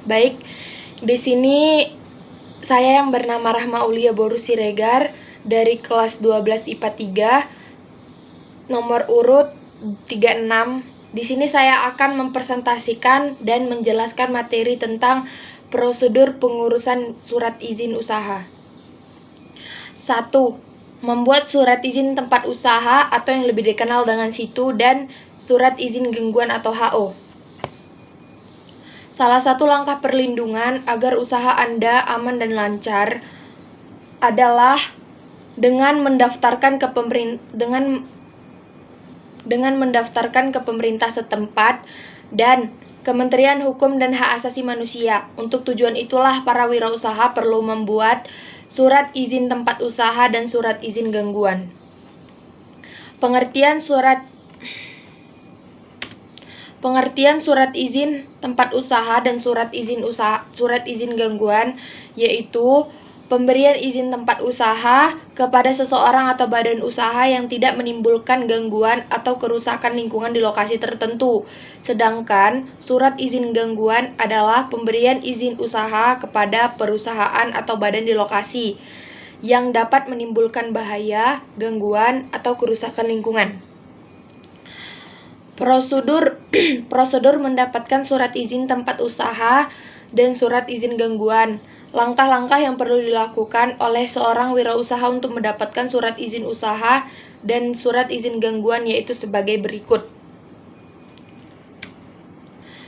Baik, di sini saya yang bernama Rahma Aulia Boru Siregar dari kelas 12 IPA 3, nomor urut 36. Di sini saya akan mempresentasikan dan menjelaskan materi tentang prosedur pengurusan surat izin usaha. 1. Membuat surat izin tempat usaha atau yang lebih dikenal dengan situ dan surat izin gangguan atau HO. Salah satu langkah perlindungan agar usaha Anda aman dan lancar adalah dengan mendaftarkan ke pemerintah setempat dan Kementerian Hukum dan Hak Asasi Manusia. Untuk tujuan itulah para wirausaha perlu membuat surat izin tempat usaha dan surat izin gangguan. Pengertian surat izin tempat usaha dan surat izin gangguan yaitu pemberian izin tempat usaha kepada seseorang atau badan usaha yang tidak menimbulkan gangguan atau kerusakan lingkungan di lokasi tertentu. Sedangkan surat izin gangguan adalah pemberian izin usaha kepada perusahaan atau badan di lokasi yang dapat menimbulkan bahaya, gangguan, atau kerusakan lingkungan. Prosedur mendapatkan surat izin tempat usaha dan surat izin gangguan. Langkah-langkah yang perlu dilakukan oleh seorang wirausaha untuk mendapatkan surat izin usaha dan surat izin gangguan yaitu sebagai berikut.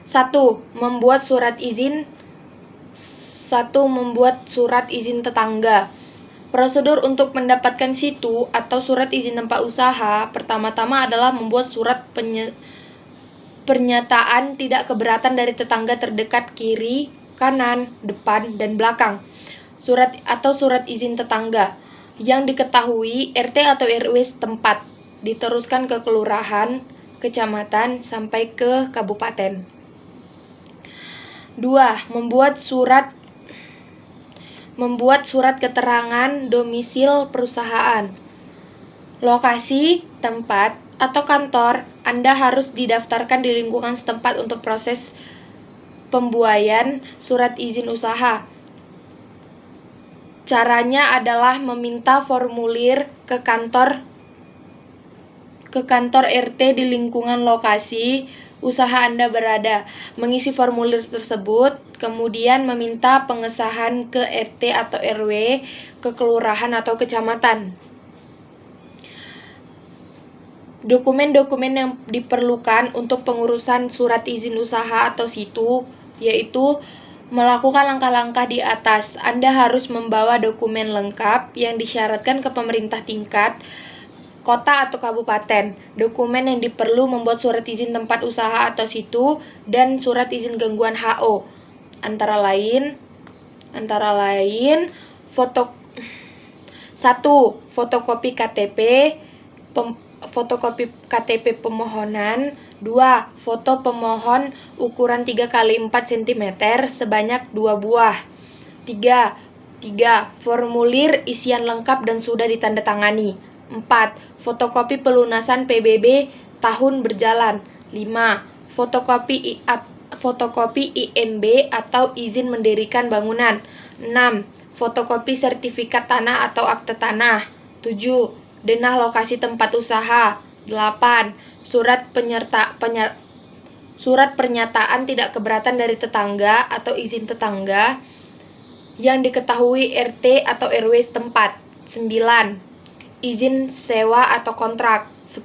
1. Membuat surat izin tetangga. Prosedur untuk mendapatkan situ atau surat izin tempat usaha pertama-tama adalah membuat surat pernyataan tidak keberatan dari tetangga terdekat kiri, kanan, depan, dan belakang. Surat izin tetangga yang diketahui RT atau RW setempat, diteruskan ke kelurahan, kecamatan, sampai ke kabupaten. 2. Membuat surat keterangan domisil perusahaan. Lokasi, tempat, atau kantor Anda harus didaftarkan di lingkungan setempat untuk proses pembuatan surat izin usaha. Caranya adalah meminta formulir ke kantor RT di lingkungan lokasi usaha Anda berada, mengisi formulir tersebut, kemudian meminta pengesahan ke RT atau RW, ke kelurahan atau kecamatan. Dokumen-dokumen yang diperlukan untuk pengurusan surat izin usaha atau situ yaitu melakukan langkah-langkah di atas. Anda harus membawa dokumen lengkap yang disyaratkan ke pemerintah tingkat kota atau kabupaten. Dokumen yang diperlu membuat surat izin tempat usaha atau situ dan surat izin gangguan HO. Antara lain fotokopi KTP pemohonan. 2. Foto pemohon ukuran 3x4 cm sebanyak 2 buah. 3. Formulir isian lengkap dan sudah ditandatangani. 4. Fotokopi pelunasan PBB tahun berjalan. 5. Fotokopi IMB atau izin mendirikan bangunan. 6. Fotokopi sertifikat tanah atau akte tanah. 7. Denah lokasi tempat usaha. 8. Surat pernyataan tidak keberatan dari tetangga atau izin tetangga yang diketahui RT atau RW setempat. 9. Izin sewa atau kontrak. 10.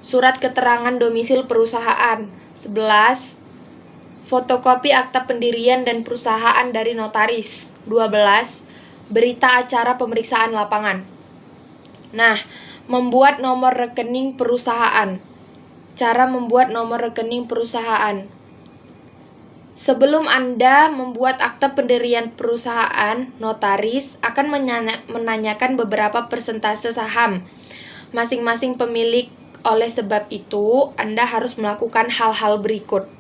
Surat keterangan domisil perusahaan. 11. Fotokopi akta pendirian dan perusahaan dari notaris. 12. Berita acara pemeriksaan lapangan. Nah, membuat nomor rekening perusahaan. Cara membuat nomor rekening perusahaan. Sebelum Anda membuat akta pendirian perusahaan, notaris akan menanyakan beberapa persentase saham masing-masing pemilik. Oleh sebab itu, Anda harus melakukan hal-hal berikut.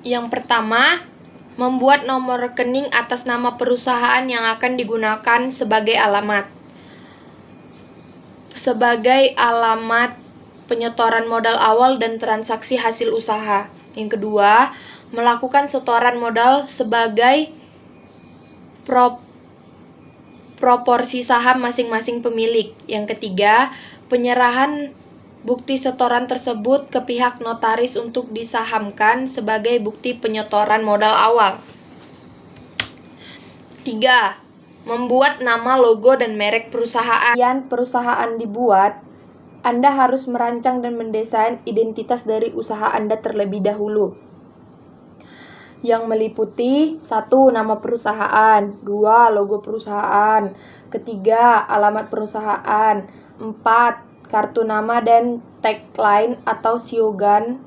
Yang pertama, membuat nomor rekening atas nama perusahaan yang akan digunakan sebagai alamat penyetoran modal awal dan transaksi hasil usaha. Yang kedua, melakukan setoran modal sebagai proporsi saham masing-masing pemilik. Yang ketiga, penyerahan bukti setoran tersebut ke pihak notaris untuk disahamkan sebagai bukti penyetoran modal awal. 3. Membuat nama, logo, dan merek perusahaan. Perusahaan dibuat, Anda harus merancang dan mendesain identitas dari usaha Anda terlebih dahulu, yang meliputi 1. Nama perusahaan, 2. Logo perusahaan, ketiga, alamat perusahaan, 4. Kartu nama dan tagline atau slogan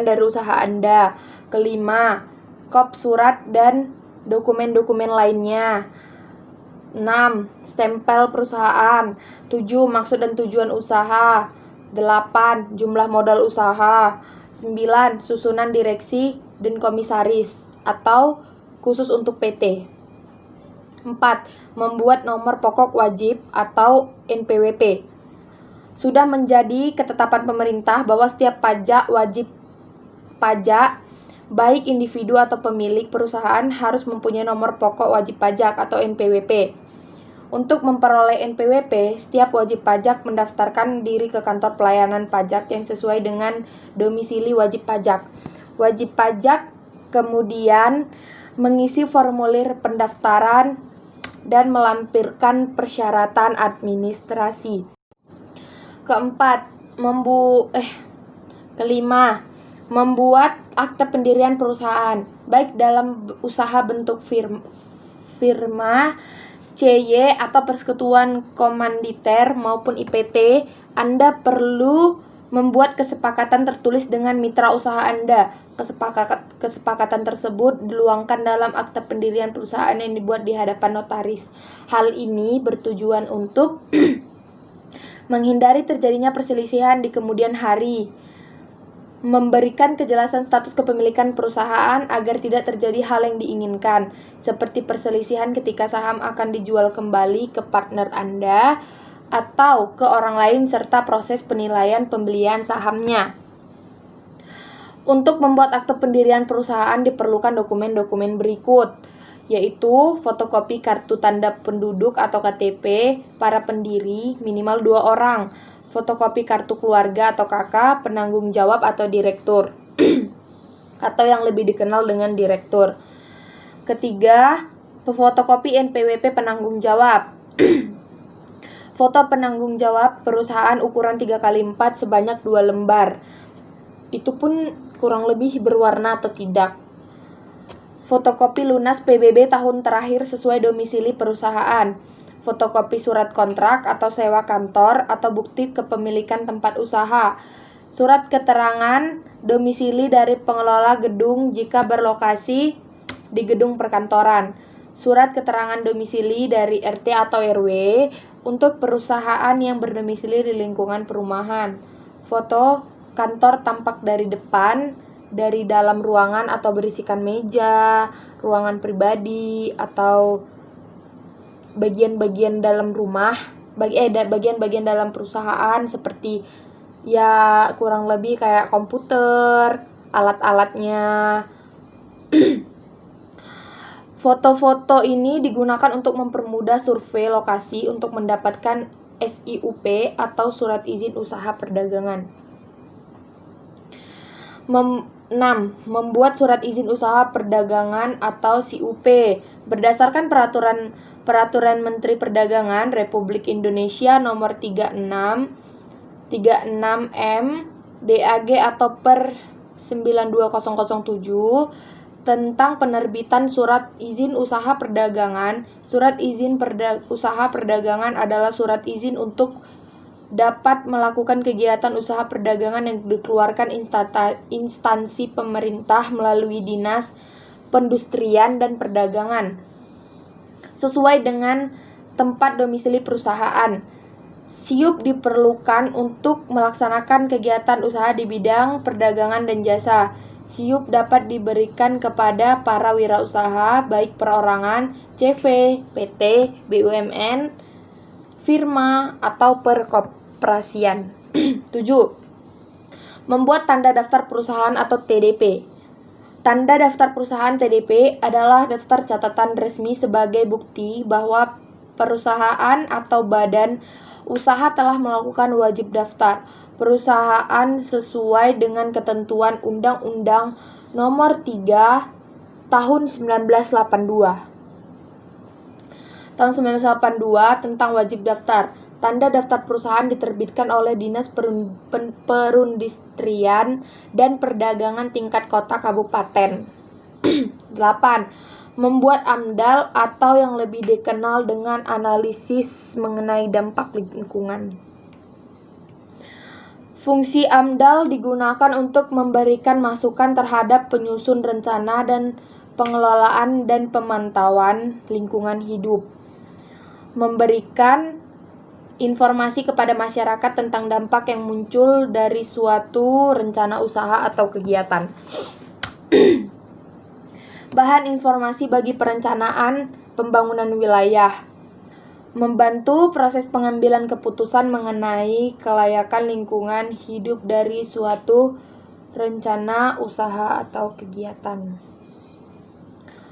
dari usaha Anda, kelima, kop surat dan dokumen-dokumen lainnya, 6. Stempel perusahaan, 7. Maksud dan tujuan usaha, 8. Jumlah modal usaha, 9. Susunan direksi dan komisaris atau khusus untuk PT. 4. Membuat nomor pokok wajib atau NPWP. Sudah menjadi ketetapan pemerintah bahwa setiap wajib pajak, baik individu atau pemilik perusahaan, harus mempunyai nomor pokok wajib pajak atau NPWP. Untuk memperoleh NPWP, setiap wajib pajak mendaftarkan diri ke kantor pelayanan pajak yang sesuai dengan domisili wajib pajak. Wajib pajak kemudian mengisi formulir pendaftaran dan melampirkan persyaratan administrasi. Kelima, membuat akte pendirian perusahaan, baik dalam usaha bentuk firma, CY atau persekutuan komanditer maupun IPT. Anda perlu membuat kesepakatan tertulis dengan mitra usaha Anda. Kesepakatan tersebut diluangkan dalam akte pendirian perusahaan yang dibuat di hadapan notaris. Hal ini bertujuan untuk menghindari terjadinya perselisihan di kemudian hari, memberikan kejelasan status kepemilikan perusahaan agar tidak terjadi hal yang diinginkan, seperti perselisihan ketika saham akan dijual kembali ke partner Anda atau ke orang lain, serta proses penilaian pembelian sahamnya. Untuk membuat akte pendirian perusahaan diperlukan dokumen-dokumen berikut, yaitu fotokopi kartu tanda penduduk atau KTP para pendiri minimal 2 orang, fotokopi kartu keluarga atau KK penanggung jawab atau direktur atau yang lebih dikenal dengan direktur. Ketiga, fotokopi NPWP penanggung jawab. Foto penanggung jawab perusahaan ukuran 3x4 sebanyak 2 lembar. Itu pun kurang lebih berwarna atau tidak. Fotokopi lunas PBB tahun terakhir sesuai domisili perusahaan. Fotokopi surat kontrak atau sewa kantor atau bukti kepemilikan tempat usaha. Surat keterangan domisili dari pengelola gedung jika berlokasi di gedung perkantoran. Surat keterangan domisili dari RT atau RW untuk perusahaan yang berdomisili di lingkungan perumahan. Foto kantor tampak dari depan, dari dalam ruangan atau berisikan meja, ruangan pribadi, atau bagian-bagian dalam rumah, bagian-bagian dalam perusahaan seperti ya kurang lebih kayak komputer, alat-alatnya. Foto-foto ini digunakan untuk mempermudah survei lokasi untuk mendapatkan SIUP atau surat izin usaha perdagangan. 6. Membuat surat izin usaha perdagangan atau SIUP berdasarkan Peraturan Menteri Perdagangan Republik Indonesia Nomor 36 M DAG atau Per 92007 tentang penerbitan surat izin usaha perdagangan. Surat izin usaha perdagangan adalah surat izin untuk dapat melakukan kegiatan usaha perdagangan yang dikeluarkan instansi pemerintah melalui Dinas Perindustrian dan Perdagangan sesuai dengan tempat domisili perusahaan. SIUP diperlukan untuk melaksanakan kegiatan usaha di bidang perdagangan dan jasa. SIUP dapat diberikan kepada para wirausaha baik perorangan, CV, PT, BUMN, firma, atau perkoperasian. 7. Membuat tanda daftar perusahaan atau TDP. Tanda daftar perusahaan TDP adalah daftar catatan resmi sebagai bukti bahwa perusahaan atau badan usaha telah melakukan wajib daftar perusahaan sesuai dengan ketentuan Undang-Undang Nomor 3 Tahun 1982. Tahun 1982 tentang wajib daftar. Tanda daftar perusahaan diterbitkan oleh Dinas Perindustrian dan Perdagangan tingkat kota kabupaten. 8. Membuat AMDAL atau yang lebih dikenal dengan analisis mengenai dampak lingkungan. Fungsi AMDAL digunakan untuk memberikan masukan terhadap penyusun rencana dan pengelolaan dan pemantauan lingkungan hidup. Memberikan informasi kepada masyarakat tentang dampak yang muncul dari suatu rencana usaha atau kegiatan. Bahan informasi bagi perencanaan pembangunan wilayah. Membantu proses pengambilan keputusan mengenai kelayakan lingkungan hidup dari suatu rencana usaha atau kegiatan.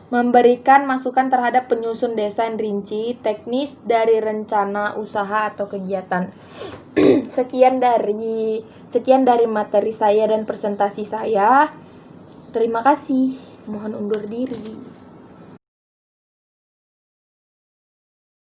Memberikan masukan terhadap penyusun desain rinci teknis dari rencana usaha atau kegiatan. Sekian dari materi saya dan presentasi saya. Terima kasih. Mohon undur diri.